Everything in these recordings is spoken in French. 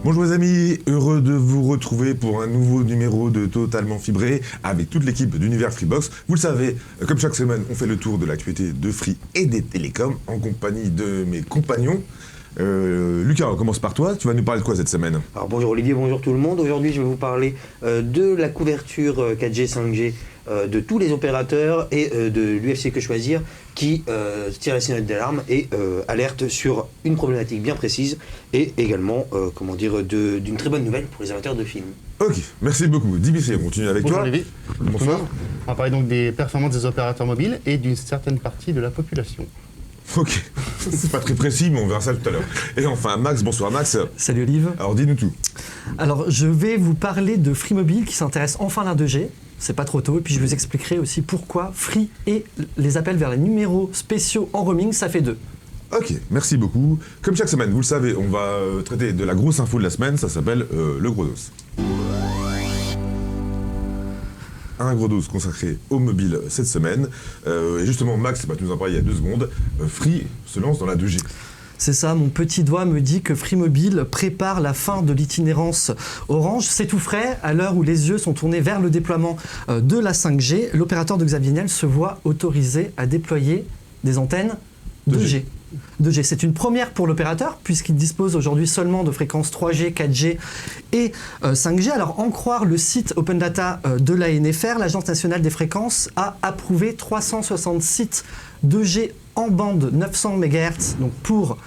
Bonjour les amis, heureux de vous retrouver pour un nouveau numéro de Totalement Fibré avec toute l'équipe d'Univers Freebox. Vous le savez, comme chaque semaine, on fait le tour de l'actualité de Free et des télécoms en compagnie de mes compagnons. Lucas, on commence par toi. Tu vas nous parler de quoi cette semaine? Alors bonjour Olivier, bonjour tout le monde. Aujourd'hui, je vais vous parler de la couverture 4G, 5G de tous les opérateurs et de l'UFC Que Choisir qui tire la sonnette d'alarme et alerte sur une problématique bien précise et également d'une très bonne nouvelle pour les amateurs de films. Ok, merci beaucoup. Dimitri, on continue avec Bonjour toi. Olivier. Bonsoir. On va parler donc des performances des opérateurs mobiles et d'une certaine partie de la population. Ok, c'est pas très précis, mais on verra ça tout à l'heure. Et enfin, Max, bonsoir Max. Salut Olive. Alors dis-nous tout. Alors je vais vous parler de Free Mobile qui s'intéresse enfin à la 2G. C'est pas trop tôt, et puis je vous expliquerai aussi pourquoi Free et les appels vers les numéros spéciaux en roaming, ça fait deux. Ok, merci beaucoup. Comme chaque semaine, vous le savez, on va traiter de la grosse info de la semaine, ça s'appelle le gros dos. Un gros dos consacré au mobile cette semaine. Et justement, Max, tu nous en parlais il y a 2 secondes, Free se lance dans la 2G. C'est ça, mon petit doigt me dit que Free Mobile prépare la fin de l'itinérance Orange. C'est tout frais, à l'heure où les yeux sont tournés vers le déploiement de la 5G, l'opérateur de Xavier Niel se voit autorisé à déployer des antennes 2G. 2G, c'est une première pour l'opérateur puisqu'il dispose aujourd'hui seulement de fréquences 3G, 4G et 5G. Alors, en croire le site Open Data de l'ANFR, l'Agence nationale des fréquences a approuvé 360 sites 2G en bande 900 MHz donc pour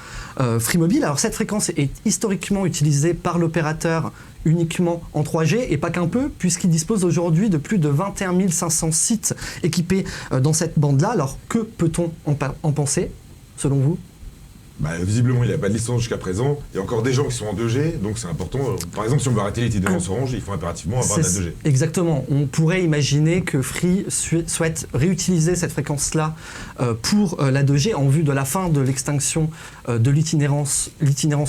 Free Mobile. Alors, cette fréquence est historiquement utilisée par l'opérateur uniquement en 3G et pas qu'un peu puisqu'il dispose aujourd'hui de plus de 21 500 sites équipés dans cette bande-là. Alors, que peut-on en penser selon vous? Visiblement, il n'y a pas de licence jusqu'à présent. Il y a encore des gens qui sont en 2G, donc c'est important. Par exemple, si on veut arrêter l'itinérance Orange, il faut impérativement avoir de la 2G. Exactement. On pourrait imaginer que Free souhaite réutiliser cette fréquence-là pour la 2G en vue de la fin de l'extinction de l'itinérance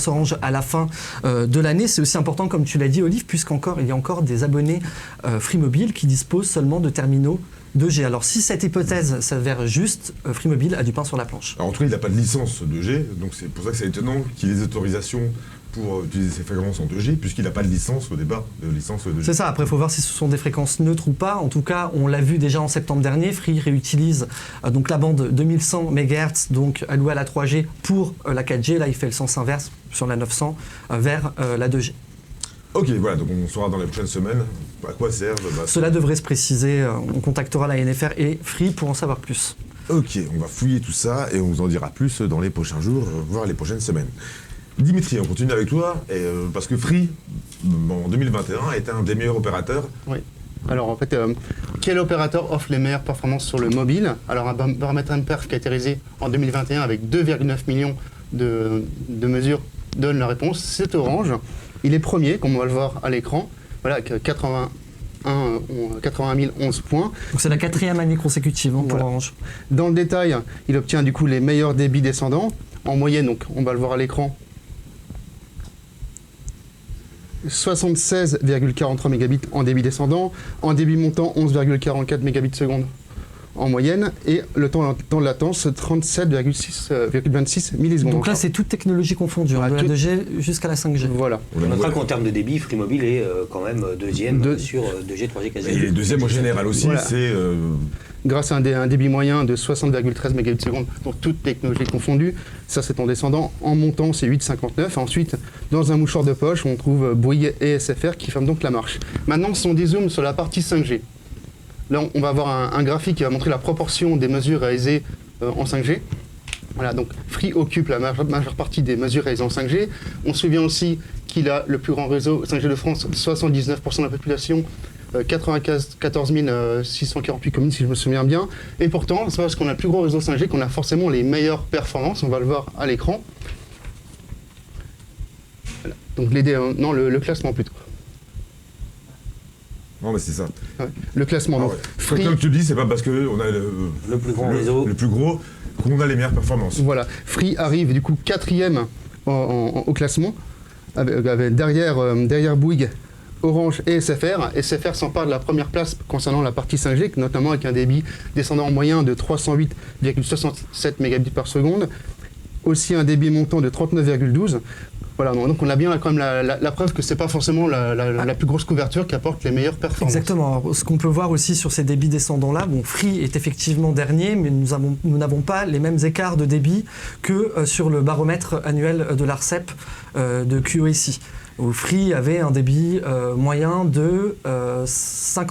Orange à la fin de l'année. C'est aussi important, comme tu l'as dit, Olive, puisqu'il y a encore des abonnés Free Mobile qui disposent seulement de terminaux 2G. Alors si cette hypothèse s'avère juste, Free Mobile a du pain sur la planche. Alors en tout cas, il n'a pas de licence 2G, donc c'est pour ça que c'est étonnant qu'il ait des autorisations pour utiliser ces fréquences en 2G, puisqu'il n'a pas de licence au départ, de licence 2G. C'est ça, après il faut voir si ce sont des fréquences neutres ou pas. En tout cas, on l'a vu déjà en septembre dernier, Free réutilise donc la bande 2100 MHz donc allouée à la 3G pour la 4G. Là, il fait le sens inverse sur la 900 vers la 2G. Ok, voilà, donc on saura dans les prochaines semaines à quoi servent. Cela devrait se préciser, on contactera la NFR et Free pour en savoir plus. Ok, on va fouiller tout ça et on vous en dira plus dans les prochains jours, voire les prochaines semaines. Dimitri, on continue avec toi, parce que Free, en 2021, était un des meilleurs opérateurs. Oui. Alors en fait, quel opérateur offre les meilleures performances sur le mobile? Alors un baromètre MPerf qui a été réalisé en 2021 avec 2,9 millions de mesures donne la réponse, c'est Orange. Il est premier, comme on va le voir à l'écran, voilà, avec 80 011 points. Donc c'est la 4e année consécutive pour Voilà. Orange. Dans le détail, il obtient du coup les meilleurs débits descendants. En moyenne, donc on va le voir à l'écran, 76,43 mégabits en débit descendant, en débit montant 11,44 mégabits seconde en moyenne, et le temps de latence 37,26 millisecondes. Donc là c'est toute technologie confondue, de la 2G jusqu'à la 5G. Voilà. On notera qu'en termes de débit, Free Mobile est quand même deuxième sur 2G, 3G, 4G. Et les deuxièmes en général aussi, Voilà. c'est... Grâce à un débit moyen de 60,13 mégabits seconde, donc toute technologie confondue, ça c'est en descendant. En montant, c'est 8,59. Ensuite, dans un mouchoir de poche, on trouve Bouygues et SFR qui ferment donc la marche. Maintenant, si on dézoome sur la partie 5G, là on va avoir un graphique qui va montrer la proportion des mesures réalisées en 5G. Voilà, donc Free occupe la majeure partie des mesures réalisées en 5G. On se souvient aussi qu'il a le plus grand réseau 5G de France, 79% de la population, 14 648 communes si je me souviens bien. Et pourtant, c'est parce qu'on a le plus gros réseau 5G qu'on a forcément les meilleures performances. On va le voir à l'écran. Voilà. Donc le classement plutôt. Non mais c'est ça. Ouais. Le classement. Ah donc, ouais. Free, Comme tu dis, c'est pas parce qu'on a Le plus grand réseau. le plus gros qu'on a les meilleures performances. voilà. Free arrive du coup 4e au classement, derrière Bouygues, Orange et SFR. SFR s'empare de la première place concernant la partie 5G, notamment avec un débit descendant en moyen de 308,67 mégabits par seconde, aussi un débit montant de 39,12. Voilà, donc on a bien quand même la preuve que c'est pas forcément la plus grosse couverture qui apporte les meilleures performances. Exactement. Alors, ce qu'on peut voir aussi sur ces débits descendants-là, bon, Free est effectivement dernier, mais nous n'avons pas les mêmes écarts de débit que sur le baromètre annuel de l'ARCEP de QESI, où Free avait un débit moyen de 51.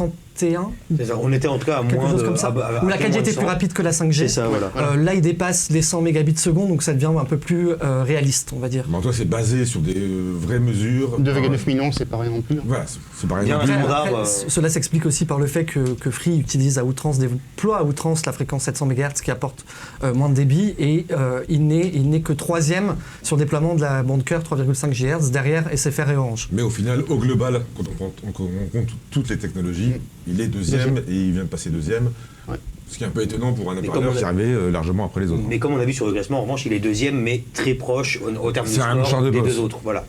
C'est ça. On était en tout cas à Quelque moins chose de... comme ça. à Où la 4G était 100. plus rapide que la 5G. C'est ça, voilà. Là, il dépasse les 100 mégabits seconde, donc ça devient un peu plus réaliste, on va dire. Mais en tout cas, c'est basé sur des vraies mesures. 2,9 millions, c'est pas rien non plus. Voilà, c'est pareil. Bien non plus. vrai. Après, cela s'explique aussi par le fait que Free utilise à outrance, déploie à outrance la fréquence 700 MHz qui apporte moins de débit et il n'est que troisième sur le déploiement de la bande cœur 3,5 GHz derrière SFR et Orange. Mais au final, au global, quand on compte toutes les technologies, il est deuxième et il vient de passer deuxième. Ouais. Ce qui est un peu étonnant pour un comme opérateur on a- qui arrivait largement après les autres. Mais comme on a vu sur le classement, en revanche, il est deuxième, mais très proche au terme du C'est un champ score de des boss. deux autres. Voilà.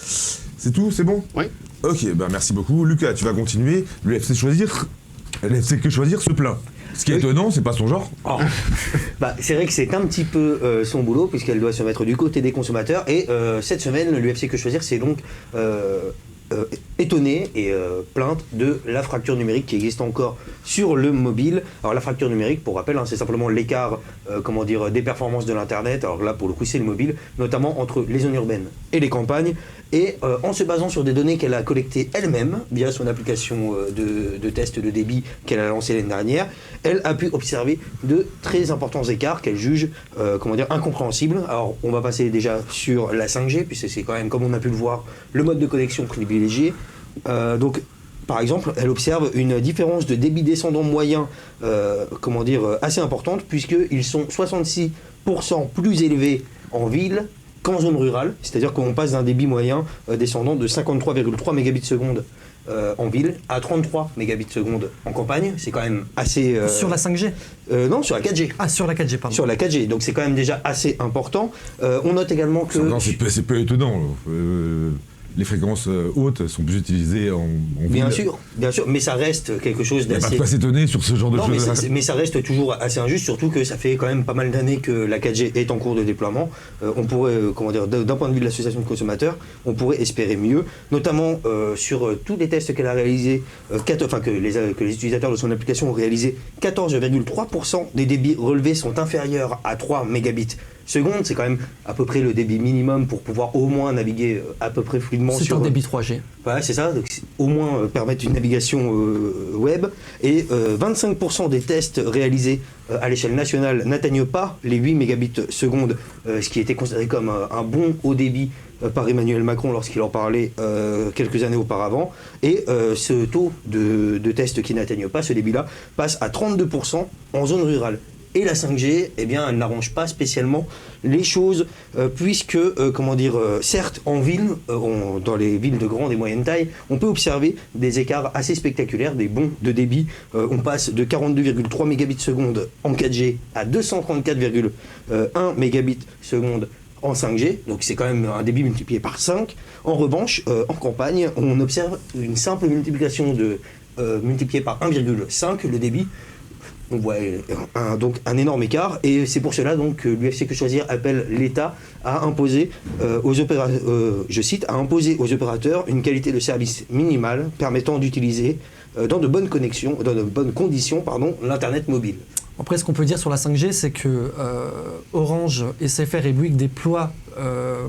C'est tout, c'est bon? Oui. Ok, bah merci beaucoup. Lucas, tu vas continuer. Le FC Que Choisir se plaint. Ce qui est Oui. étonnant, c'est pas son genre. Oh. Bah, c'est vrai que c'est un petit peu son boulot, puisqu'elle doit se mettre du côté des consommateurs. Et cette semaine, l'UFC Que Choisir s'est donc étonné et plainte de la fracture numérique qui existe encore sur le mobile. Alors la fracture numérique, pour rappel, hein, c'est simplement l'écart des performances de l'Internet. Alors là, pour le coup, c'est le mobile, notamment entre les zones urbaines et les campagnes. Et en se basant sur des données qu'elle a collectées elle-même via son application de test de débit qu'elle a lancée l'année dernière, elle a pu observer de très importants écarts qu'elle juge incompréhensibles. Alors on va passer déjà sur la 5G, puisque c'est quand même, comme on a pu le voir, le mode de connexion privilégié. Donc par exemple, elle observe une différence de débit descendant moyen assez importante, puisqu'ils sont 66% plus élevés en ville qu'en zone rurale, c'est-à-dire qu'on passe d'un débit moyen descendant de 53,3 mégabits seconde en ville à 33 mégabits seconde en campagne. C'est quand même assez... Sur la 5G non, sur la 4G. Ah, sur la 4G, pardon. Sur la 4G, donc c'est quand même déjà assez important. On note également que... Non, c'est peu étonnant. Les fréquences hautes sont plus utilisées en ville. Bien sûr, mais ça reste quelque chose Il n'y a pas d'assez... de quoi s'étonner sur ce genre de Non, choses. mais ça reste toujours assez injuste, surtout que ça fait quand même pas mal d'années que la 4G est en cours de déploiement. On pourrait, d'un point de vue de l'association de consommateurs, on pourrait espérer mieux, notamment sur tous les tests qu'elle a réalisés, que les utilisateurs de son application ont réalisé, 14,3% des débits relevés sont inférieurs à 3 mégabits seconde. C'est quand même à peu près le débit minimum pour pouvoir au moins naviguer à peu près fluidement C'est sur... un débit 3G. Ouais, c'est ça, donc au moins permettre une navigation web. Et 25% des tests réalisés à l'échelle nationale n'atteignent pas les 8 mégabits seconde, ce qui était considéré comme un bon haut débit par Emmanuel Macron lorsqu'il en parlait quelques années auparavant. Et ce taux de tests qui n'atteignent pas ce débit-là passe à 32% en zone rurale. Et la 5G, eh bien, elle n'arrange pas spécialement les choses, puisque, certes, en ville, dans les villes de grande et moyenne taille, on peut observer des écarts assez spectaculaires, des bonds de débit. On passe de 42,3 mégabits seconde en 4G à 234,1 mégabits seconde en 5G, donc c'est quand même un débit multiplié par 5. En revanche, en campagne, on observe une simple multiplication multiplié par 1,5 le débit. On voit donc un énorme écart, et c'est pour cela donc que l'UFC Que Choisir appelle l'État à imposer aux opérateurs une qualité de service minimale permettant d'utiliser dans de bonnes conditions l'internet mobile. Après, ce qu'on peut dire sur la 5G, c'est que Orange, SFR et Bouygues déploient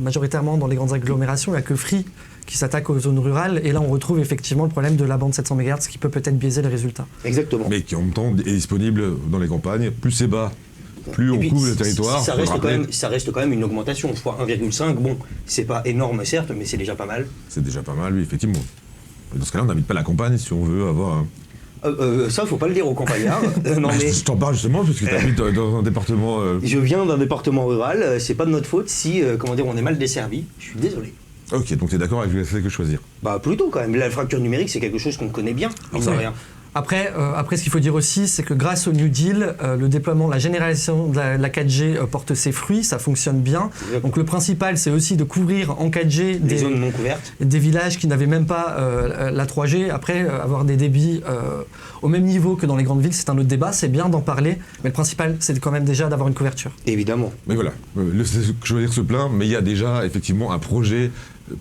majoritairement dans les grandes agglomérations. Il n'y a que Free qui s'attaque aux zones rurales. Et là, on retrouve effectivement le problème de la bande 700 MHz qui peut peut-être biaiser les résultats. Exactement. Mais qui en même temps est disponible dans les campagnes. Plus c'est bas, plus on couvre le territoire. Ça reste quand même une augmentation. Fois 1,5, bon, c'est pas énorme certes, mais c'est déjà pas mal. C'est déjà pas mal, oui, effectivement. Dans ce cas-là, on n'habite pas la campagne si on veut avoir un... Ça, faut pas le dire aux campagnards. Non, mais Je t'en parle justement parce que tu habites dans un département... je viens d'un département rural, c'est pas de notre faute si on est mal desservi. Je suis désolé. Ok, donc tu es d'accord avec le fait Que Choisir. Bah plutôt quand même. La fracture numérique, c'est quelque chose qu'on connaît bien. mine de rien. Après, ce qu'il faut dire aussi, c'est que grâce au New Deal, le déploiement, la généralisation de la 4G porte ses fruits, ça fonctionne bien. Exactement. Donc le principal, c'est aussi de couvrir en 4G Des zones non couvertes. des villages qui n'avaient même pas la 3G. Après, avoir des débits au même niveau que dans les grandes villes, c'est un autre débat, c'est bien d'en parler, mais le principal, c'est quand même déjà d'avoir une couverture. Évidemment. Mais voilà, le choisir se plaint, mais il y a déjà effectivement un projet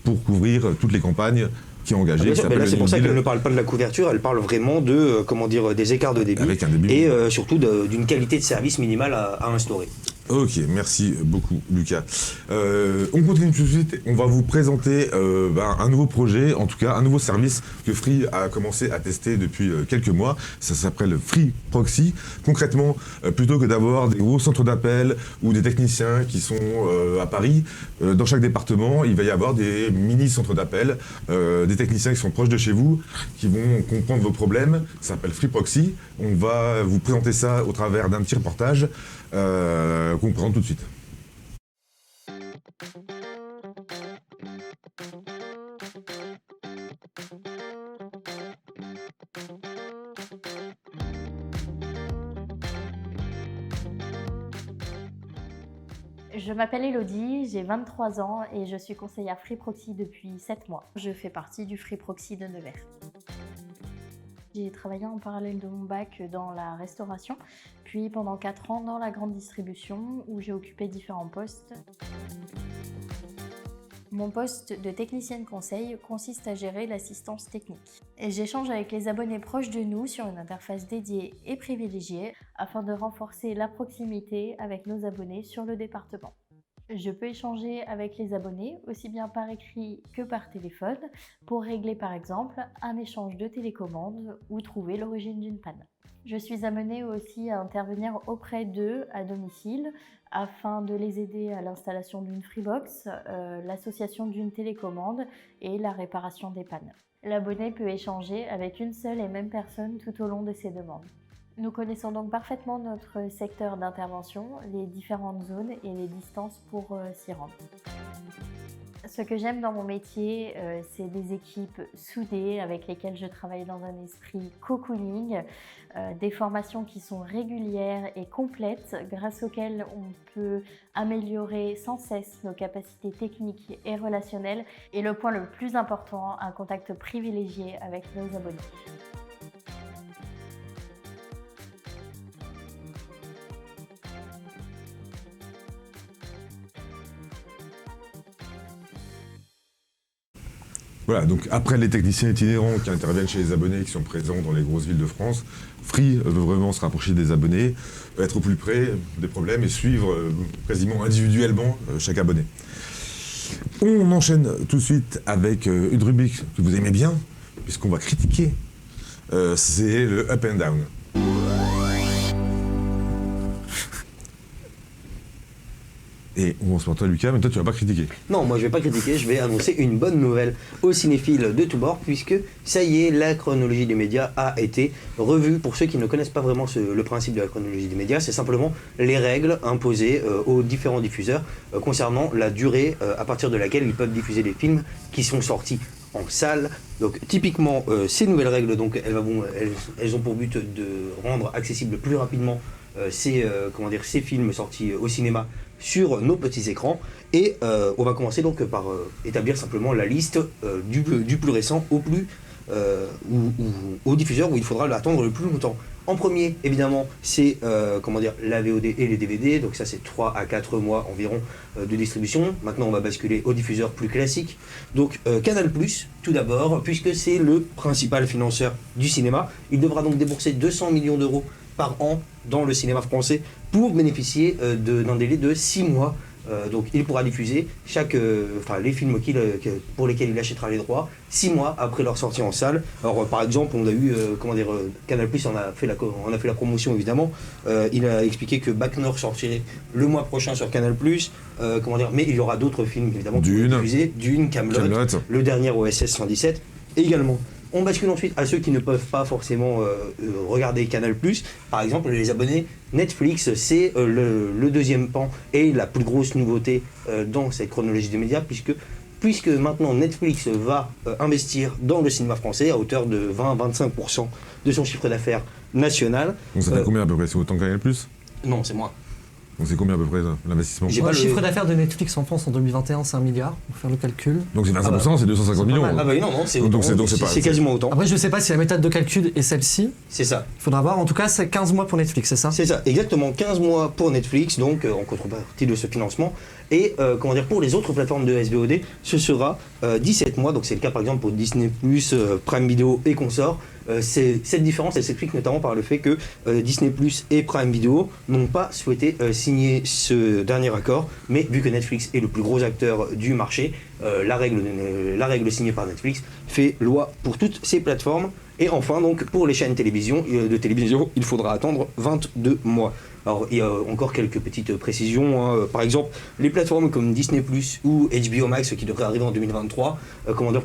pour couvrir toutes les campagnes qui est engagé. Bien qui sûr, mais s'appelle là, le c'est pour New ça Deal, qu'elle ne parle pas de la couverture, elle parle vraiment de, des écarts de débit avec un débit. et surtout d'une qualité de service minimale à instaurer. Ok, merci beaucoup Lucas. On continue tout de suite, on va vous présenter un nouveau projet, en tout cas un nouveau service que Free a commencé à tester depuis quelques mois. Ça s'appelle Free Proxy. Concrètement, plutôt que d'avoir des gros centres d'appel ou des techniciens qui sont à Paris, dans chaque département, il va y avoir des mini-centres d'appel, des techniciens qui sont proches de chez vous, qui vont comprendre vos problèmes. Ça s'appelle Free Proxy. On va vous présenter ça au travers d'un petit reportage qu'on présente tout de suite. Je m'appelle Elodie, j'ai 23 ans et je suis conseillère Free Proxy depuis 7 mois. Je fais partie du Free Proxy de Nevers. J'ai travaillé en parallèle de mon bac dans la restauration, puis pendant 4 ans dans la grande distribution où j'ai occupé différents postes. Mon poste de technicienne conseil consiste à gérer l'assistance technique. Et j'échange avec les abonnés proches de nous sur une interface dédiée et privilégiée afin de renforcer la proximité avec nos abonnés sur le département. Je peux échanger avec les abonnés aussi bien par écrit que par téléphone pour régler par exemple un échange de télécommande ou trouver l'origine d'une panne. Je suis amenée aussi à intervenir auprès d'eux à domicile afin de les aider à l'installation d'une Freebox, l'association d'une télécommande et la réparation des pannes. L'abonné peut échanger avec une seule et même personne tout au long de ses demandes. Nous connaissons donc parfaitement notre secteur d'intervention, les différentes zones et les distances pour s'y rendre. Ce que j'aime dans mon métier, c'est des équipes soudées avec lesquelles je travaille dans un esprit cocooning, des formations qui sont régulières et complètes, grâce auxquelles on peut améliorer sans cesse nos capacités techniques et relationnelles, et le point le plus important, un contact privilégié avec nos abonnés. Voilà, donc après les techniciens itinérants qui interviennent chez les abonnés qui sont présents dans les grosses villes de France, Free veut vraiment se rapprocher des abonnés, être au plus près des problèmes et suivre quasiment individuellement chaque abonné. On enchaîne tout de suite avec une rubrique que vous aimez bien, puisqu'on va critiquer, c'est le Up and Down. Et on commence par toi Lucas, mais toi tu vas pas critiquer. Non, moi je vais pas critiquer, je vais annoncer une bonne nouvelle aux cinéphiles de tous bords, puisque ça y est, la chronologie des médias a été revue. Pour ceux qui ne connaissent pas vraiment le principe de la chronologie des médias, c'est simplement les règles imposées aux différents diffuseurs concernant la durée à partir de laquelle ils peuvent diffuser des films qui sont sortis en salle. Donc typiquement, ces nouvelles règles, donc, elles ont pour but de rendre accessible plus rapidement ces films sortis au cinéma sur nos petits écrans, et on va commencer donc par établir simplement la liste du plus récent au diffuseur où il faudra l'attendre le plus longtemps. En premier, évidemment, c'est la VOD et les DVD, donc ça c'est 3 à 4 mois environ de distribution. Maintenant on va basculer au diffuseur plus classique, donc Canal+, tout d'abord, puisque c'est le principal financeur du cinéma. Il devra donc débourser 200 millions d'euros par an dans le cinéma français pour bénéficier d'un délai de 6 mois. Donc il pourra diffuser les films pour lesquels il achètera les droits 6 mois après leur sortie en salle. Alors par exemple, on a eu Canal+, on a fait la promotion évidemment. Il a expliqué que Bac Nord sortirait le mois prochain sur Canal+, mais il y aura d'autres films évidemment qui vont diffuser, Dune, Kaamelott, le dernier OSS 117 également. On bascule ensuite à ceux qui ne peuvent pas forcément regarder Canal+. Par exemple, les abonnés Netflix, c'est le deuxième pan et la plus grosse nouveauté dans cette chronologie des médias, puisque puisque maintenant Netflix va investir dans le cinéma français à hauteur de 20-25% de son chiffre d'affaires national. Donc ça fait combien à peu près? C'est autant qu'Canal+? Non, c'est moins. Donc c'est combien à peu près l'investissement? J'ai Le pas le- chiffre d'affaires de Netflix en France en 2021, c'est 1 milliard. On va faire le calcul. Donc c'est 25%, c'est 250 c'est pas millions. mal. Ah bah oui, non, c'est Donc autant, c'est pas- c'est quasiment autant. Après, je sais pas si la méthode de calcul est celle-ci. C'est ça. Il faudra voir. En tout cas, c'est 15 mois pour Netflix, c'est ça? C'est ça, exactement 15 mois pour Netflix, donc en contrepartie de ce financement. Et comment dire, pour les autres plateformes de SVOD, ce sera 17 mois, donc c'est le cas par exemple pour Disney+, Prime Video et consorts. Cette différence, elle s'explique notamment par le fait que Disney+, et Prime Video n'ont pas souhaité signer ce dernier accord, mais vu que Netflix est le plus gros acteur du marché, la règle signée par Netflix fait loi pour toutes ces plateformes. Et enfin, donc, pour les chaînes de télévision, il faudra attendre 22 mois. Alors, il y a encore quelques petites précisions, hein. Par exemple, les plateformes comme Disney+, ou HBO Max, qui devraient arriver en 2023,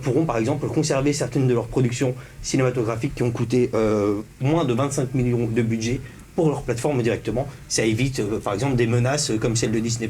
pourront par exemple conserver certaines de leurs productions cinématographiques qui ont coûté moins de 25 millions de budget pour leur plateforme directement. Ça évite, par exemple, des menaces comme celle de Disney+,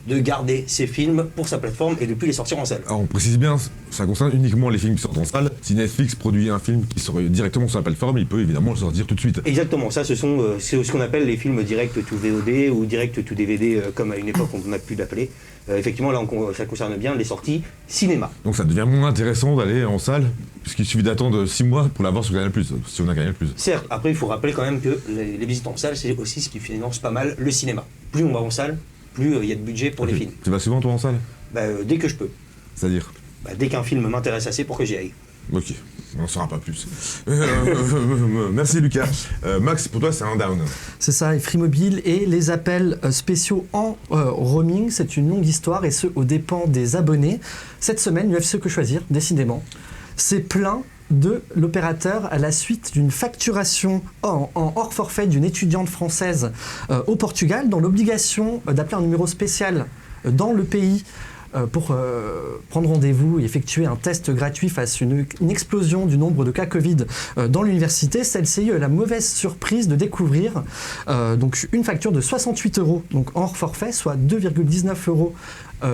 de garder ses films pour sa plateforme et de plus les sortir en salle. Alors on précise bien, ça concerne uniquement les films qui sortent en salle. Si Netflix produit un film qui sort directement sur la plateforme, il peut évidemment le sortir tout de suite. Exactement, ça c'est ce qu'on appelle les films direct to VOD ou direct to DVD, comme à une époque on a pu l'appeler. Effectivement, là ça concerne bien les sorties cinéma. Donc ça devient moins intéressant d'aller en salle, puisqu'il suffit d'attendre 6 mois pour l'avoir sur Canal+, si on a Canal+. Certes, après il faut rappeler quand même que les visites en salle, c'est aussi ce qui finance pas mal le cinéma. Plus on va en salle, plus il y a de budget pour les films. Tu vas souvent toi en salle? Dès que je peux. C'est-à-dire? Dès qu'un film m'intéresse assez pour que j'y aille. Ok, on n'en saura pas plus. Merci Lucas. Max, pour toi c'est un down. C'est ça, et Free Mobile et les appels spéciaux en roaming, c'est une longue histoire et ce, aux dépens des abonnés. Cette semaine, l'UFC Que Choisir, décidément, s'est plaint de l'opérateur à la suite d'une facturation en hors forfait d'une étudiante française au Portugal, dans l'obligation d'appeler un numéro spécial dans le pays pour prendre rendez-vous et effectuer un test gratuit face à une explosion du nombre de cas Covid dans l'université. Celle-ci a eu la mauvaise surprise de découvrir donc une facture de 68 €, donc hors forfait, soit 2,19 €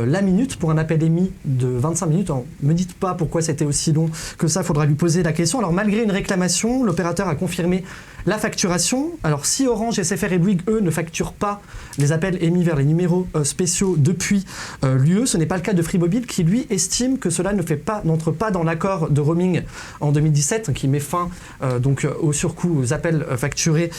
la minute pour un appel émis de 25 minutes. Alors, ne me dites pas pourquoi c'était aussi long que ça, il faudra lui poser la question. Alors malgré une réclamation, l'opérateur a confirmé la facturation. Alors si Orange, SFR et Bouygues, eux, ne facturent pas les appels émis vers les numéros spéciaux depuis l'UE, ce n'est pas le cas de Free Mobile qui, lui, estime que cela n'entre pas dans l'accord de roaming en 2017 qui met fin donc au surcoût aux appels facturés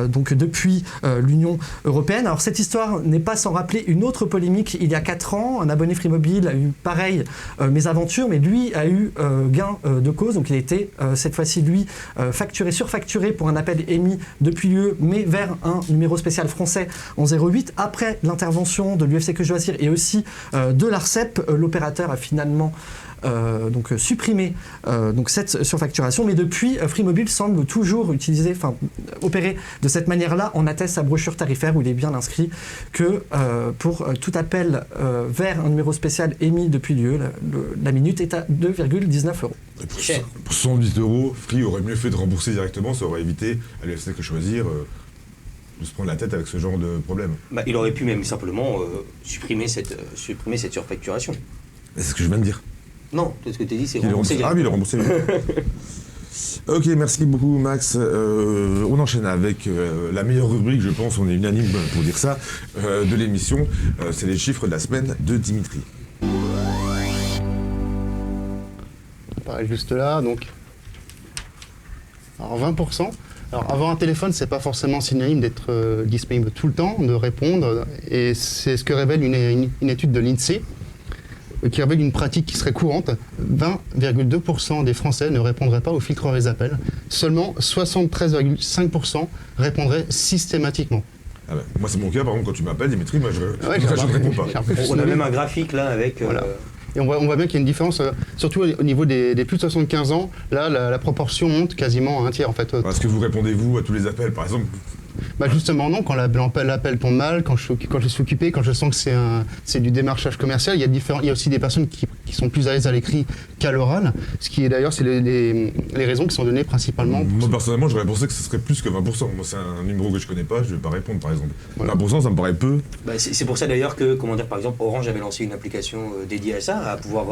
donc depuis l'Union européenne. Alors cette histoire n'est pas sans rappeler une autre polémique il y a 4 ans. Un abonné Free Mobile a eu pareil mésaventures, mais lui a eu gain de cause. Donc il a été cette fois-ci lui surfacturé pour un appel émis depuis l'UE, mais vers un numéro spécial français en 08. Après l'intervention de l'UFC Que Choisir et aussi de l'ARCEP, l'opérateur a finalement donc supprimé donc cette surfacturation, mais depuis Free Mobile semble toujours opérer de cette manière-là. On atteste sa brochure tarifaire où il est bien inscrit que pour tout appel vers un numéro spécial émis depuis l'UE, la minute est à 2,19 €. Pour 110 €, Free aurait mieux fait de rembourser directement, ça aurait évité à l'UFC Que Choisir de se prendre la tête avec ce genre de problème. Il aurait pu même simplement supprimer cette surfacturation. C'est ce que je viens de dire. Non, tout ce que tu as dit, c'est Il est remboursé. remboursé. Ah oui, il est remboursé. Ok, merci beaucoup Max. On enchaîne avec la meilleure rubrique, je pense, on est unanime pour dire ça, de l'émission. C'est les chiffres de la semaine de Dimitri. Pareil, juste là, donc. Alors 20%. Alors avoir un téléphone, c'est pas forcément synonyme d'être disponible tout le temps, de répondre. Et c'est ce que révèle une étude de l'INSEE qui révèle une pratique qui serait courante. 20,2% des Français ne répondraient pas aux filtreurs appels. Seulement 73,5% répondraient systématiquement. Ah bah, moi c'est mon cas, par exemple, quand tu m'appelles Dimitri, moi je ne réponds pas. On a même un graphique là avec... Voilà. Et on voit bien qu'il y a une différence, surtout au niveau des plus de 75 ans. Là, la proportion monte quasiment à un tiers en fait. Est-ce que vous répondez-vous à tous les appels, par exemple? Justement non, quand l'appel tombe mal, quand je suis occupé, quand je sens que c'est du démarchage commercial, il y a aussi des personnes qui sont plus à l'aise à l'écrit qu'à l'oral, ce qui est d'ailleurs c'est les raisons qui sont données principalement. Moi personnellement j'aurais pensé que ce serait plus que 20%. Moi c'est un numéro que je connais pas, je vais pas répondre par exemple. Voilà. 20% ça me paraît peu. C'est pour ça d'ailleurs que, par exemple, Orange avait lancé une application dédiée à ça, à pouvoir,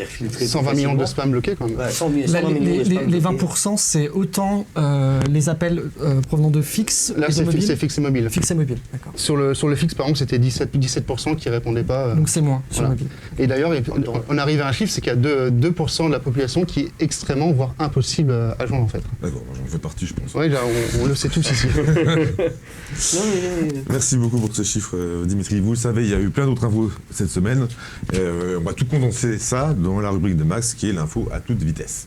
filtrer. 120 millions de spams bloqués quand même. Ouais, 120 millions de spams Les bloqués. 20%, c'est autant les appels provenant de fixe Là et de c'est mobile. fixe et mobile. Fixe et mobile, d'accord. Sur le fixe par exemple c'était 17% qui répondaient pas. Donc c'est moins sur Voilà. mobile. Et d'ailleurs on arrive à un chiffre, c'est qu'il y a 2% de la population qui est extrêmement voire impossible à joindre en fait. D'accord, j'en fais partie je pense. Oui, on le sait tous ici. Non, mais- Merci beaucoup pour ce chiffre, Dimitri. Vous le savez, il y a eu plein d'autres infos cette semaine. On va tout condenser ça dans la rubrique de Max, qui est l'info à toute vitesse.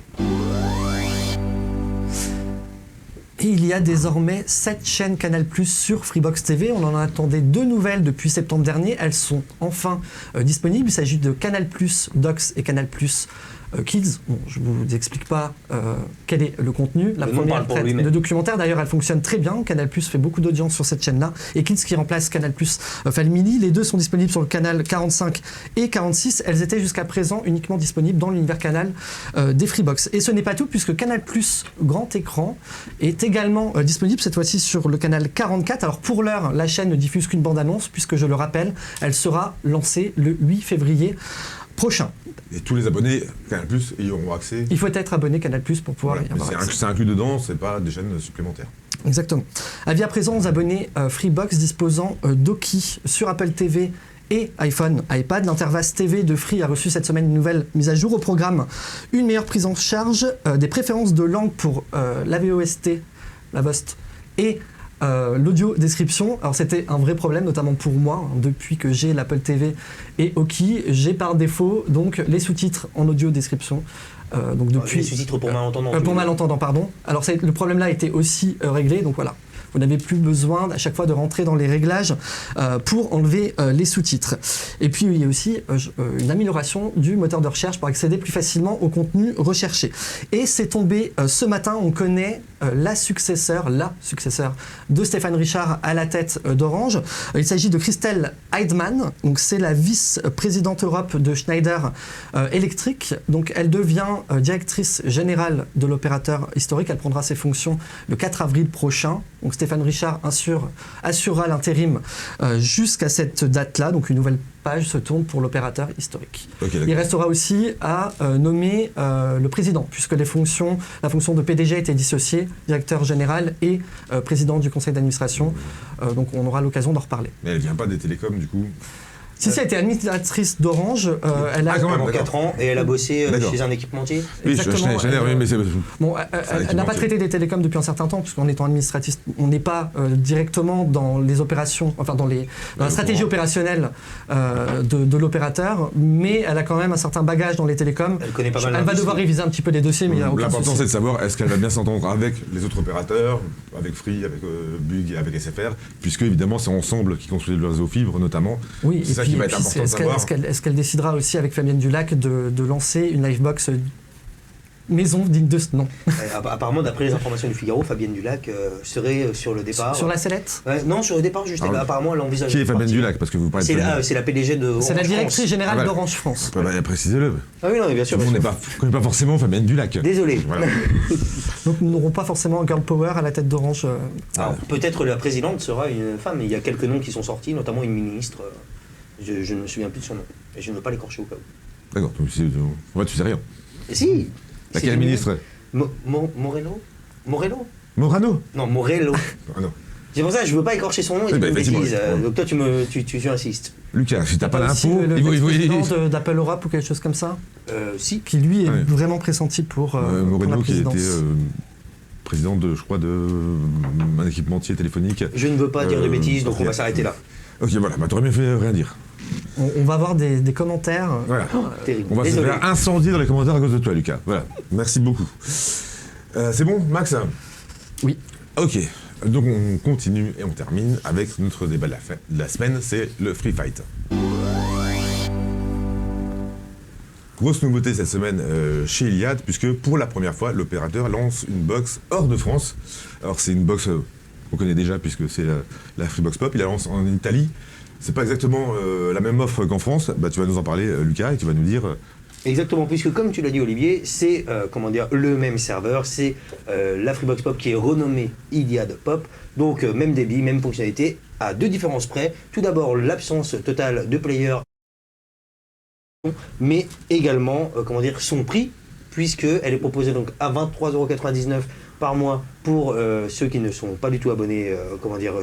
Et il y a désormais 7 chaînes Canal+ sur Freebox TV. On en attendait 2 nouvelles depuis septembre dernier. Elles sont enfin disponibles. Il s'agit de Canal+ Docs et Canal+ Kids. Bon, je ne vous explique pas quel est le contenu. La Le nom première parle pour traite lui-même. de documentaire. D'ailleurs, elle fonctionne très bien. Canal+ fait beaucoup d'audience sur cette chaîne-là. Et Kids qui remplace Canal+ Family. Les deux sont disponibles sur le canal 45 et 46. Elles étaient jusqu'à présent uniquement disponibles dans l'univers canal des Freebox. Et ce n'est pas tout, puisque Canal+ Grand Écran est également disponible cette fois-ci sur le canal 44. Alors pour l'heure, la chaîne ne diffuse qu'une bande-annonce, puisque je le rappelle, elle sera lancée le 8 février prochain. Et tous les abonnés Canal+ y auront accès. Il faut être abonné Canal+ pour pouvoir Voilà, y avoir mais accès. c'est inclus dedans, c'est pas des chaînes supplémentaires. Exactement. Avis à présent aux abonnés Freebox disposant d'Oki sur Apple TV et iPhone, iPad. L'interface TV de Free a reçu cette semaine une nouvelle mise à jour au programme. Une meilleure prise en charge, des préférences de langue pour la VOST, la VOST, et l'audio description. Alors c'était un vrai problème, notamment pour moi, hein, depuis que j'ai l'Apple TV et Oki, j'ai par défaut donc les sous-titres en audio description. Donc depuis Les sous-titres pour malentendants. pour malentendant, pardon. Alors le problème là a été aussi réglé, donc voilà. Vous n'avez plus besoin à chaque fois de rentrer dans les réglages pour enlever les sous-titres. Et puis il y a aussi une amélioration du moteur de recherche pour accéder plus facilement au contenu recherché. Et c'est tombé ce matin, on connaît la successeur de Stéphane Richard à la tête d'Orange. Il s'agit de Christelle Heidmann, donc c'est la vice-présidente Europe de Schneider Electric. Donc elle devient directrice générale de l'opérateur historique. Elle prendra ses fonctions le 4 avril prochain. Donc Stéphane Richard assurera l'intérim jusqu'à cette date-là. Donc une nouvelle page se tourne pour l'opérateur historique. Ok, Il d'accord. restera aussi à nommer le président, puisque la fonction de PDG a été dissociée, directeur général et président du conseil d'administration. Donc on aura l'occasion d'en reparler. Mais elle vient pas des télécoms du coup. Si elle était administratrice d'Orange, elle a... Ah, quand même. Pendant 4 ans, et elle a bossé D'accord. chez un équipementier. Oui, Exactement, Schneider, oui, mais c'est. Bon, elle n'a pas traité des télécoms depuis un certain temps, puisqu'en étant administratrice, on n'est pas directement dans les opérations, enfin dans la stratégie opérationnelle de l'opérateur, mais elle a quand même un certain bagage dans les télécoms. Elle connaît pas mal Elle va l'industrie. devoir réviser un petit peu les dossiers, mais il n'y a aucun L'important souci. c'est de savoir est-ce qu'elle va bien s'entendre avec les autres opérateurs, avec Free, avec Bug et avec SFR, puisque évidemment c'est ensemble qui construisent le réseau fibre notamment. Oui, C'est et ça puis, qui va et être puis important de savoir. est-ce qu'elle décidera aussi avec Fabienne Dulac de lancer une livebox maison digne de ce nom. Apparemment, d'après les informations du Figaro, Fabienne Dulac serait sur le départ. Sur la sellette. Non, sur le départ, juste. Ah oui. Apparemment, elle envisage. Qui est de Fabienne partir. Dulac parce que vous parlez de C'est la PDG de Orange C'est la France. directrice générale Ah, voilà. d'Orange France. Précisez-le. Ah oui, non, mais bien sûr. Tout le monde bien ne sûr. connaît pas forcément Fabienne Dulac. Désolé. Voilà. Donc nous n'aurons pas forcément un girl power à la tête d'Orange. Alors, peut-être la présidente sera une femme. Il y a quelques noms qui sont sortis, notamment une ministre. Je ne me souviens plus de son nom. Et je ne veux pas l'écorcher au cas où. D'accord, donc ouais, tu sais rien. Et si. À C'est quel une ministre Morello Morello Morano. Non, Morello. Ah non. C'est pour ça que je veux pas écorcher son nom et Oui, dire bah, une effectivement, bêtise. ouais. Donc toi, tu insistes. Lucas, si t'as pas aussi l'info, le il faut. président d'Apple Europe ou quelque chose comme ça, Si. qui lui est Ouais. vraiment pressenti pour la Moreno qui présidence. était président de, je crois, un équipementier téléphonique. Je ne veux pas dire de bêtises, donc on va ok. s'arrêter là. Ok, voilà, bah t'aurais mieux fait rien dire. On va avoir des commentaires. Voilà. Terrible. On va se Désolé. faire incendier dans les commentaires à cause de toi, Lucas. Voilà. Merci beaucoup. C'est bon, Max? Oui. Ok. Donc on continue et on termine avec notre débat de la semaine, c'est le Free Fight. Grosse nouveauté cette semaine chez Iliad, puisque pour la première fois, l'opérateur lance une box hors de France. Alors c'est une box on connaît déjà puisque c'est la Freebox Pop. Il la lance en Italie. C'est pas exactement la même offre qu'en France. Bah, tu vas nous en parler, Lucas, et tu vas nous dire. Exactement, puisque comme tu l'as dit Olivier, c'est le même serveur, c'est la Freebox Pop qui est renommée Iliad Pop, donc même débit, même fonctionnalité, à 2 différences près. Tout d'abord l'absence totale de player, mais également son prix, puisqu'elle est proposée donc à 23,99 € par mois pour ceux qui ne sont pas du tout abonnés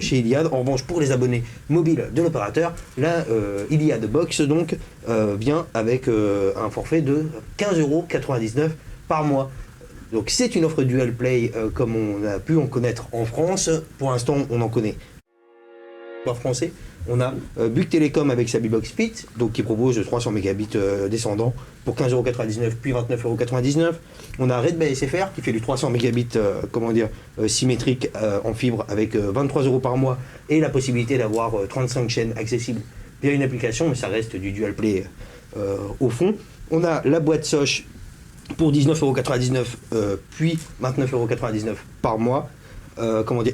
chez Iliad. En revanche, pour les abonnés mobiles de l'opérateur, la Iliad Box donc vient avec un forfait de 15,99 € par mois. Donc c'est une offre Dual Play comme on a pu en connaître en France. Pour l'instant, on en connaît pas français. On a Bouygues Telecom avec sa Bbox Fit, donc qui propose 300 mégabits descendant pour 15,99 € puis 29,99 €. On a Red Bay SFR qui fait du 300 mégabits symétrique en fibre avec 23 € par mois et la possibilité d'avoir 35 chaînes accessibles via une application, mais ça reste du Dual Play au fond. On a la boîte Soch pour 19,99 € puis 29,99 € par mois.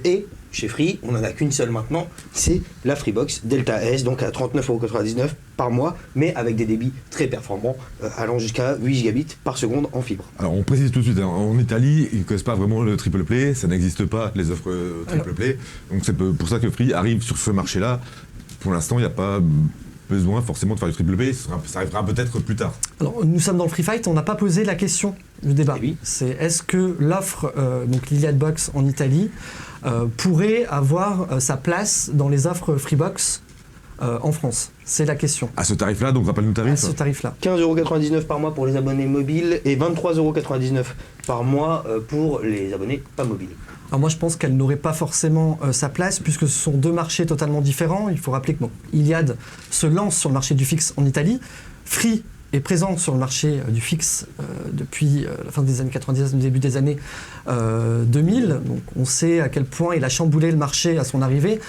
Et chez Free, on n'en a qu'une seule maintenant, c'est la Freebox Delta S, donc à 39,99 € par mois, mais avec des débits très performants, allant jusqu'à 8 gigabits par seconde en fibre. Alors on précise tout de suite, en Italie, ils ne connaissent pas vraiment le triple play, ça n'existe pas les offres triple play, donc c'est pour ça que Free arrive sur ce marché-là. Pour l'instant, il n'y a pas besoin forcément de faire du triple play, ça arrivera peut-être plus tard. Alors nous sommes dans le Free Fight, on n'a pas posé la question du débat. Oui. C'est est-ce que l'offre, donc l'Iliad Box en Italie, pourrait avoir sa place dans les offres Freebox en France? C'est la question. À ce tarif-là, donc rappelle-nous le tarif. À ce tarif-là. 15,99 € par mois pour les abonnés mobiles et 23,99 € par mois pour les abonnés pas mobiles. Alors moi je pense qu'elle n'aurait pas forcément sa place puisque ce sont 2 marchés totalement différents. Il faut rappeler que Iliad se lance sur le marché du fixe en Italie. Free est présent sur le marché du fixe depuis la fin des années 90, le début des années 2000. Donc on sait à quel point il a chamboulé le marché à son arrivée.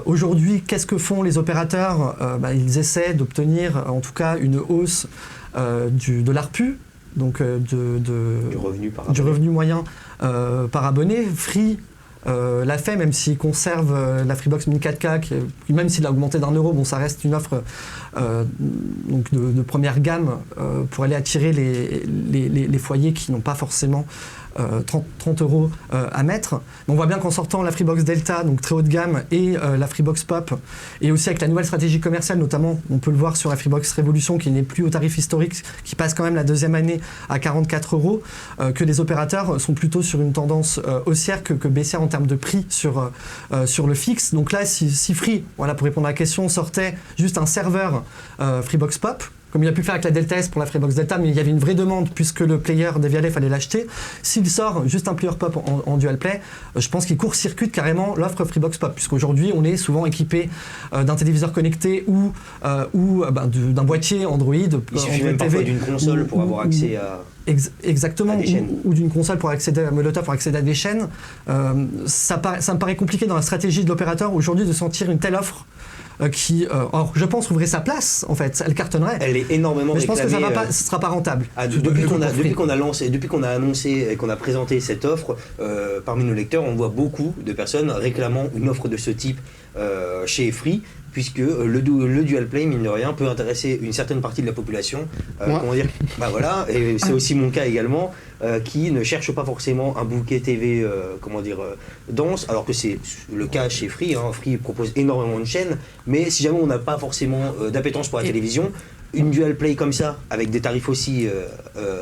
Aujourd'hui, qu'est-ce que font les opérateurs? Ils essaient d'obtenir en tout cas une hausse de l'ARPU, donc du revenu moyen par abonné. Free l'a fait, même s'il conserve la Freebox Mini 4K, même s'il a augmenté d'1 €, bon, ça reste une offre donc de première gamme pour aller attirer les foyers qui n'ont pas forcément 30 € à mettre. Mais on voit bien qu'en sortant la Freebox Delta, donc très haut de gamme, et la Freebox Pop, et aussi avec la nouvelle stratégie commerciale, notamment, on peut le voir sur la Freebox Révolution, qui n'est plus au tarif historique, qui passe quand même la 2e année à 44 €, que les opérateurs sont plutôt sur une tendance haussière que baissière en termes de prix sur le fixe. Donc là, si Free, voilà, pour répondre à la question, sortait juste un serveur Freebox Pop, comme il a pu le faire avec la Delta S pour la Freebox Delta, mais il y avait une vraie demande puisque le player Devialet fallait l'acheter. S'il sort juste un player pop en dual play, je pense qu'il court-circuite carrément l'offre Freebox Pop, puisqu'aujourd'hui on est souvent équipé d'un téléviseur connecté ou d'un boîtier Android. Il suffit même parfois d'une console pour avoir accès à... Exactement, à des chaînes. ou d'une console pour accéder à Molotov, pour accéder à des chaînes. Ça me paraît compliqué dans la stratégie de l'opérateur aujourd'hui de sentir une telle offre qui, or, je pense, trouverait sa place, en fait, elle cartonnerait. Elle est énormément mais je pense que réclamée, ça ne sera pas rentable. Depuis qu'on a annoncé et qu'on a présenté cette offre, parmi nos lecteurs, on voit beaucoup de personnes réclamant une offre de ce type chez Free, puisque le dual play, mine de rien, peut intéresser une certaine partie de la population. Et c'est aussi mon cas également, qui ne cherche pas forcément un bouquet TV dense, alors que c'est le cas chez Free. Free propose énormément de chaînes, mais si jamais on n'a pas forcément d'appétence pour la télévision, une dual play comme ça, avec des tarifs aussi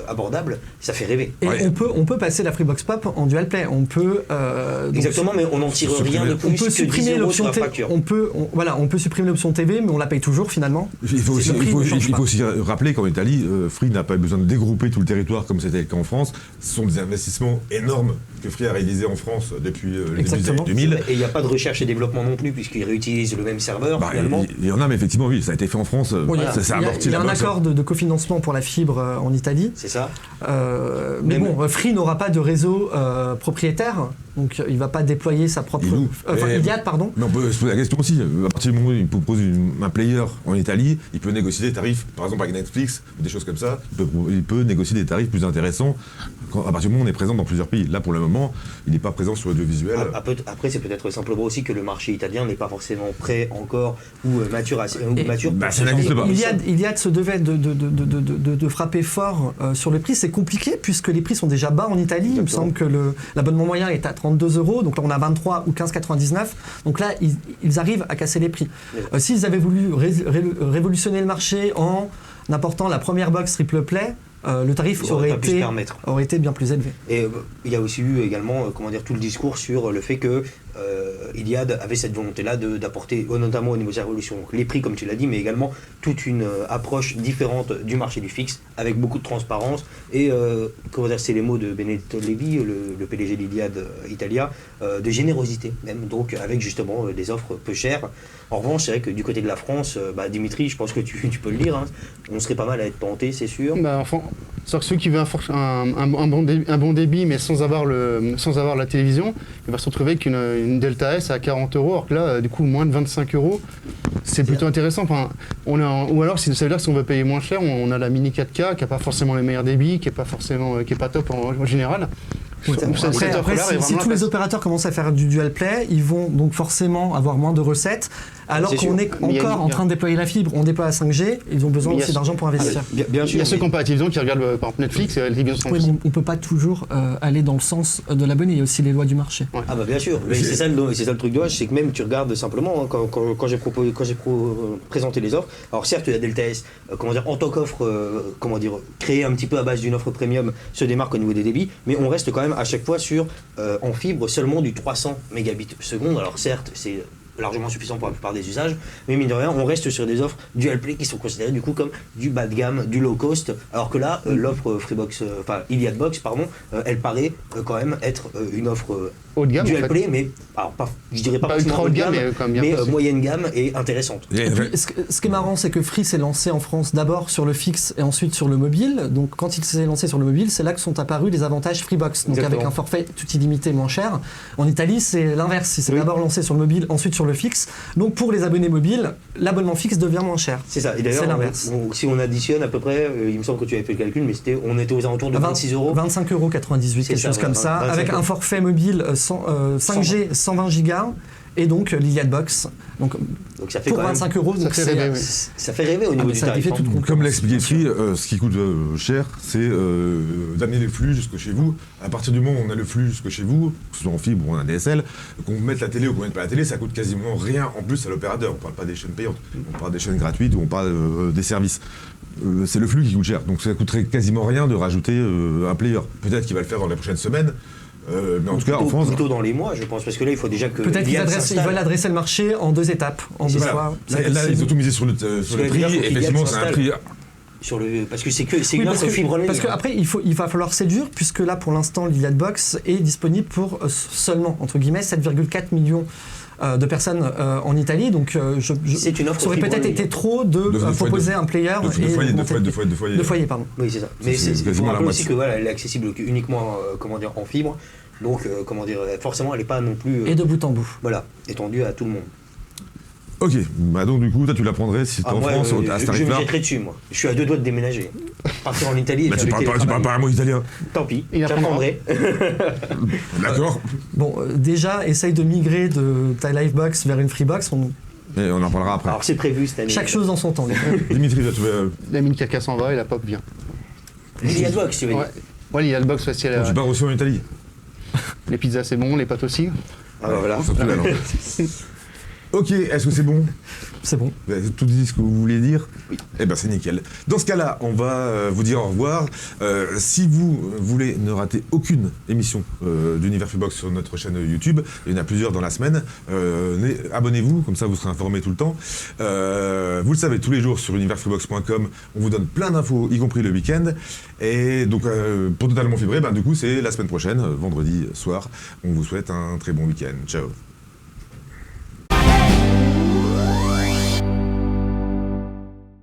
abordables, ça fait rêver. Et on peut passer la Freebox Pop en dual play. On peut exactement, mais on n'en tire rien de plus. On peut supprimer l'option facture. On peut supprimer l'option TV, mais on la paye toujours finalement. Il faut aussi rappeler qu'en Italie, Free n'a pas besoin de dégrouper tout le territoire comme c'était le cas en France. Ce sont des investissements énormes que Free a réalisés en France depuis le début des années 2000. Et il n'y a pas de recherche et développement non plus, puisqu'ils réutilisent le même serveur finalement. Il y en a, mais effectivement, oui, ça a été fait en France. Il y a un accord de cofinancement pour la fibre en Italie. C'est ça. Mais bon, Free n'aura pas de réseau propriétaire. donc il va pas déployer sa propre... Ilou. Iliad, pardon. Mais on peut se poser la question aussi. À partir du moment où il propose un player en Italie, il peut négocier des tarifs, par exemple avec Netflix ou des choses comme ça. Il peut négocier des tarifs plus intéressants à partir du moment où on est présent dans plusieurs pays. Là, pour le moment, il n'est pas présent sur l'audiovisuel. Après, c'est peut-être simplement aussi que le marché italien n'est pas forcément prêt encore ou mature. Bah, ça n'existe pas. Iliad se devait de frapper fort sur le prix. C'est compliqué puisque les prix sont déjà bas en Italie. Il me semble que l'abonnement moyen est à 32 €. Donc là, on a 23 ou 15,99. Donc là, ils arrivent à casser les prix. S'ils avaient voulu révolutionner le marché en apportant la première box triple play, le tarif aurait été bien plus élevé. Et il y a aussi eu également tout le discours sur le fait que Iliad avait cette volonté-là d'apporter, notamment au niveau de la révolution, les prix comme tu l'as dit, mais également toute une approche différente du marché du fixe, avec beaucoup de transparence. Et c'est les mots de Benedetto Levi, le PDG d'Iliad Italia, de générosité même, donc avec justement des offres peu chères. En revanche, c'est vrai que du côté de la France, Dimitri, je pense que tu peux le dire, hein, on serait pas mal à être tenté, c'est sûr. Sauf que ceux qui veulent un bon débit mais sans avoir la télévision, il va se retrouver avec une Delta S à 40 €, alors que là, du coup, moins de 25 €, c'est plutôt intéressant. Enfin, ou alors, ça veut dire que si on veut payer moins cher, on a la Mini 4K qui n'a pas forcément le meilleur débit, qui est pas top en général. Après, si tous les opérateurs commencent à faire du dual play, ils vont donc forcément avoir moins de recettes. Alors qu'on est encore en train de déployer la fibre, on déploie la 5G, ils ont besoin aussi d'argent pour investir. Bien sûr, il y a ceux qui n'ont pas la télévision qui regardent par exemple Netflix et les on ne peut pas toujours aller dans le sens de l'abonné, il y a aussi les lois du marché. Ouais. Ah bah bien sûr, mais c'est ça le truc de H, c'est que même tu regardes simplement, hein, quand j'ai présenté les offres, alors certes il y a Delta S, en tant qu'offre, créée un petit peu à base d'une offre premium, se démarque au niveau des débits, mais on reste quand même à chaque fois sur, en fibre, seulement du 300 mégabits seconde. Alors certes, c'est largement suffisant pour la plupart des usages, mais mine de rien, on reste sur des offres dual play qui sont considérées du coup comme du bas de gamme, du low cost, alors que là, l'offre Iliad Box, elle paraît quand même être une offre haut de gamme, dual play, mais alors je dirais pas ultra haut de gamme, mais moyenne gamme et intéressante. Et puis, ce qui est marrant, c'est que Free s'est lancé en France d'abord sur le fixe et ensuite sur le mobile. Donc quand il s'est lancé sur le mobile, c'est là que sont apparus les avantages Freebox, donc avec un forfait tout illimité moins cher. En Italie, c'est l'inverse, il s'est d'abord lancé sur le mobile, ensuite sur le fixe. Donc pour les abonnés mobiles, l'abonnement fixe devient moins cher. C'est ça. Et d'ailleurs, si on additionne à peu près, il me semble que tu avais fait le calcul, mais on était aux alentours de 26 €. 25,98 €, quelque chose comme ça, avec un forfait mobile 5G 120 Go et donc l'Iliad Box. Donc ça fait pour 25 €, ça fait rêver au niveau du tarif. Comme l'a expliqué Free, ce qui coûte cher, c'est d'amener les flux jusque chez vous. À partir du moment où on a le flux jusque chez vous, que ce soit en fibre ou en ADSL, qu'on mette la télé ou qu'on mette pas la télé, ça coûte quasiment rien en plus à l'opérateur. On parle pas des chaînes payantes, on parle des chaînes gratuites ou on parle des services. C'est le flux qui coûte cher, donc ça coûterait quasiment rien de rajouter un player. Peut-être qu'il va le faire dans les prochaines semaines. Mais en tout cas, en France, plutôt dans les mois, je pense, parce que là, il faut déjà que. Peut-être qu'ils veulent adresser le marché en 2 étapes, en 2 fois. Là, ils ont tout misé sur le prix. Et effectivement, c'est un prix. Parce que c'est une offre fibre en ligne. Parce qu'après, il va falloir séduire, puisque là, pour l'instant, l'Iliad Box est disponible pour seulement, entre guillemets, 7,4 millions de personnes en Italie. Donc, c'est une offre ça aurait peut-être été trop de proposer un player. De foyer, pardon. Oui, c'est ça. Mais il faut rappeler aussi que elle est accessible uniquement en fibre. Donc, forcément, elle n'est pas non plus. Et de bout en bout. Voilà, étendue à tout le monde. Ok, donc du coup, toi tu la prendrais si t'es en France à ce tarif-là. Je me jetterai dessus, moi. Je suis à 2 doigts de déménager. Partir en Italie. Tu parles pas un mot italien. Tant pis, j'apprendrai. D'accord. Bon, déjà, essaye de migrer de ta Livebox vers une Freebox. Et on en parlera après. Alors c'est prévu cette année. Chaque chose dans son temps. Dimitri, tu veux. La Mini 4K s'en va et la pop vient. L'Iliad Box, tu veux dire. Ouais, l'Iliad Box, aussi. Tu pars aussi en Italie. Les pizzas, c'est bon, les pâtes aussi. Ah bah voilà. Ok, est-ce que c'est bon? C'est bon. Vous avez tout dit ce que vous vouliez dire? Oui. Eh ben c'est nickel. Dans ce cas-là, on va vous dire au revoir. Si vous voulez ne rater aucune émission d'Univers Freebox sur notre chaîne YouTube, il y en a plusieurs dans la semaine, abonnez-vous, comme ça vous serez informés tout le temps. Vous le savez, tous les jours sur universfreebox.com, on vous donne plein d'infos, y compris le week-end. Et donc, pour Totalement Fibré, du coup, c'est la semaine prochaine, vendredi soir. On vous souhaite un très bon week-end. Ciao.